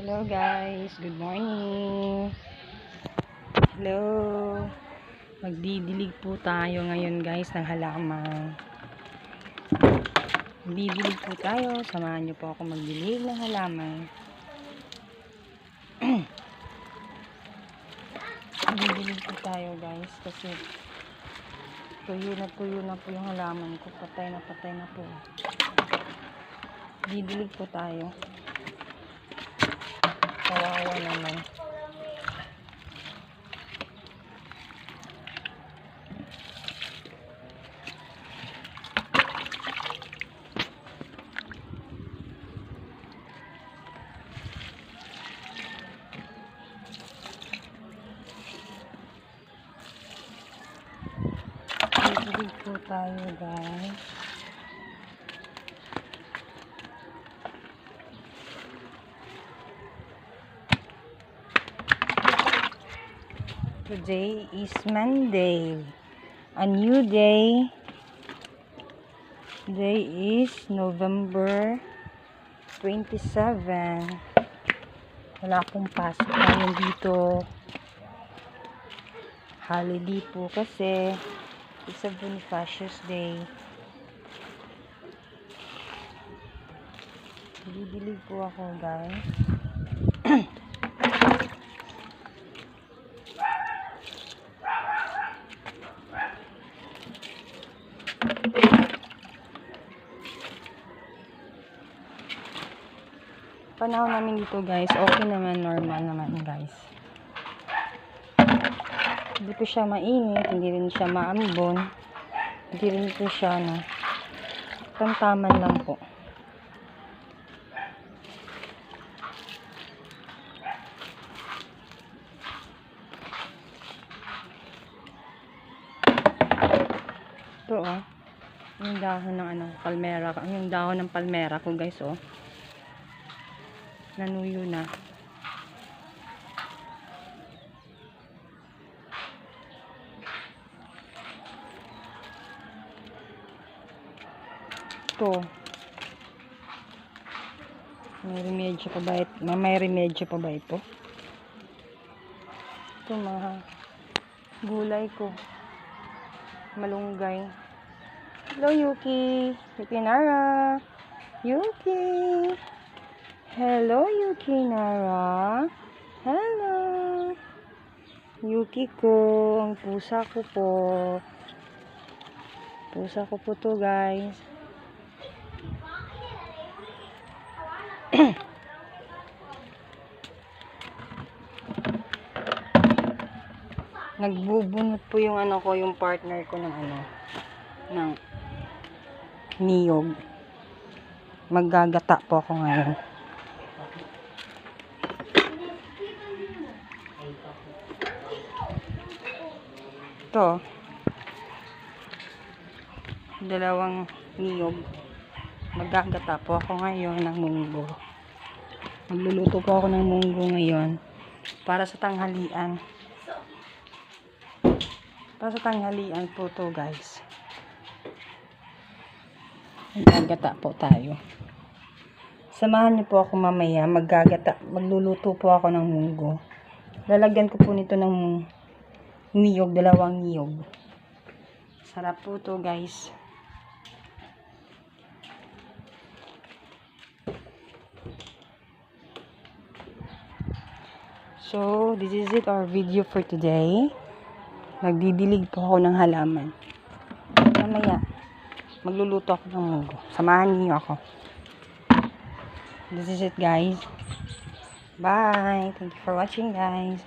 Hello guys, good morning. Hello. Magdidilig po tayo ngayon guys ng halaman. Magdidilig po tayo. Samahan niyo po ako magdilig ng halaman. Magdidilig po tayo guys kasi tuyo na po yung halaman ko. Patay na po. Didilig po tayo. Kawawa naman. Didilig po tayo guys. Today is Monday, a new day. Today is November 27. Wala akong pasok ngayon dito. Holiday po kasi it's a Bonifacius Day. Didilig po ako guys. Panahon namin dito guys, okay naman, normal naman guys. Hindi po siya mainit, hindi rin siya maambon, hindi rin po siya tamtaman lang po. Ito yung dahon ng palmera, yung dahon ng palmera ko guys nanuyo na. Ito. May remedyo pa ba ito? Ito mga gulay ko. Malunggay. Hello Yuki. Yuki Nara. Yuki. Hello, Yuki Nara. Hello. Yuki ko. Ang pusa ko po. Pusa ko po to guys. Nagbubunot po yung yung partner ko ng ng niyog. Maggagata po ako ngayon. Ito, dalawang niyog. Maggagata po ako ngayon ng munggo. Magluluto po ako ng munggo ngayon para sa tanghalian. Para sa tanghalian po to guys. Maggagata po tayo. Samahan niyo po ako mamaya. Magluluto po ako ng munggo. Lalagyan ko po nito ng niyog, dalawang niyog. Sarap po to guys. So, this is it, our video for today. Nagdidilig po ako ng halaman. Mamaya, magluluto ako ng munggo. Samahan niyo ako. This is it guys. Bye. Thank you for watching guys.